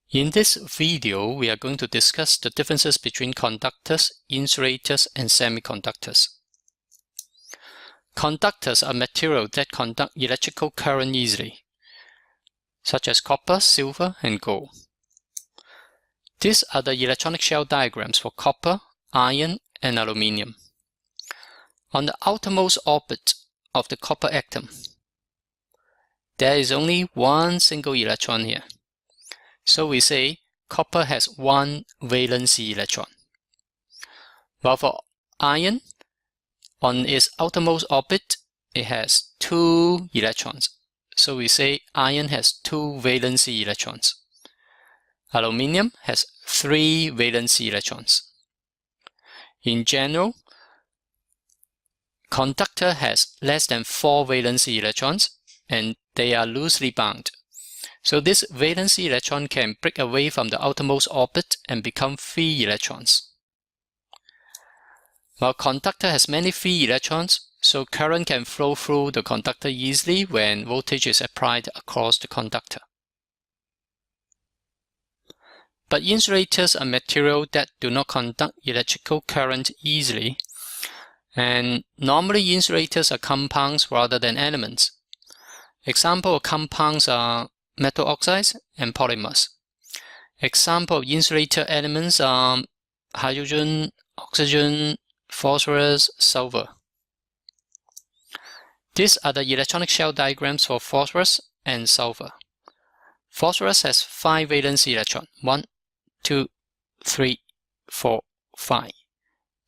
In this video, we are going to discuss the differences between conductors, insulators, and semiconductors. Conductors are materials that conduct electrical current easily, such as copper, silver, and gold. These are the electronic shell diagrams for copper, iron, and aluminium. On the outermost orbit of the copper atom, there is only one single electron here. So we say copper has one valence electron. While for iron, on its outermost orbit, it has two electrons. So we say iron has two valence electrons. Aluminium has three valence electrons. In general, conductor has less than 4 valence electrons, and they are loosely bound. So this valence electron can break away from the outermost orbit and become free electrons. While conductor has many free electrons, so current can flow through the conductor easily when voltage is applied across the conductor. But insulators are materials that do not conduct electrical current easily, and normally insulators are compounds rather than elements. Example of compounds are metal oxides and polymers. Example of insulator elements are hydrogen, oxygen, phosphorus, sulfur. These are the electronic shell diagrams for phosphorus and sulfur. Phosphorus has 5 valence electrons, 1, 2, 3, 4, 5.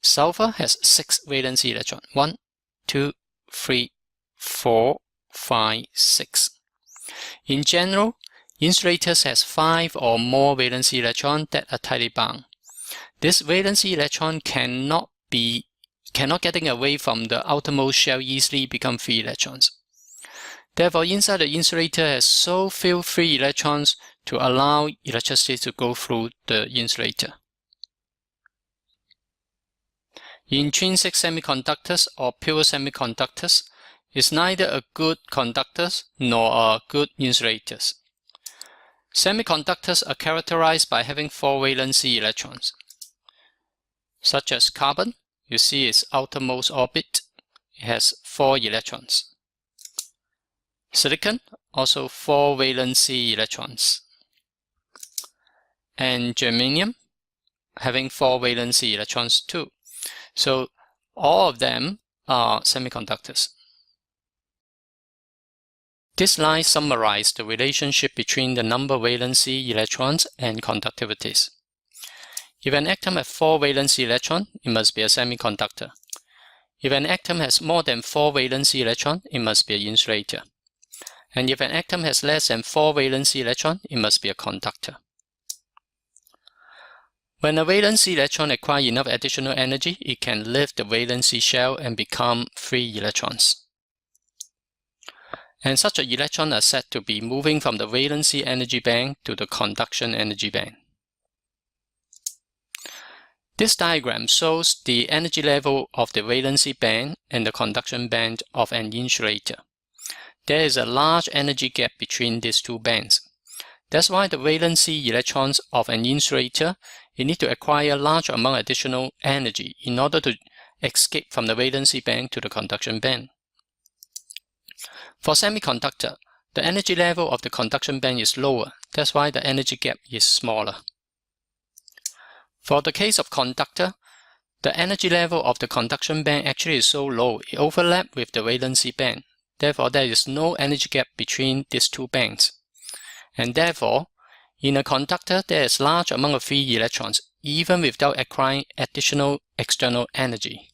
Sulfur has 6 valence electrons, 1, 2, 3, 4, 5, 6. In general, insulators has 5 or more valence electrons that are tightly bound. This valence electron cannot getting away from the outermost shell easily become free electrons. Therefore, inside the insulator has so few free electrons to allow electricity to go through the insulator. Intrinsic semiconductors or pure semiconductors is neither a good conductors nor a good insulators. Semiconductors are characterized by having 4 valence electrons, such as carbon. You see its outermost orbit, it has 4 electrons. Silicon, also 4 valence electrons. And germanium, having 4 valence electrons too. So all of them are semiconductors. This line summarizes the relationship between the number of valence electrons and conductivities. If an atom has 4 valence electrons, it must be a semiconductor. If an atom has more than 4 valence electrons, it must be an insulator. And if an atom has less than 4 valence electrons, it must be a conductor. When a valence electron acquires enough additional energy, it can lift the valence shell and become free electrons. And such an electron are said to be moving from the valency energy band to the conduction energy band. This diagram shows the energy level of the valency band and the conduction band of an insulator. There is a large energy gap between these two bands. That's why the valency electrons of an insulator need to acquire a large amount of additional energy in order to escape from the valency band to the conduction band. For semiconductor, the energy level of the conduction band is lower. That's why the energy gap is smaller. For the case of conductor, the energy level of the conduction band actually is so low, it overlaps with the valency band. Therefore, there is no energy gap between these two bands. And therefore, in a conductor, there is large amount of free electrons, even without acquiring additional external energy.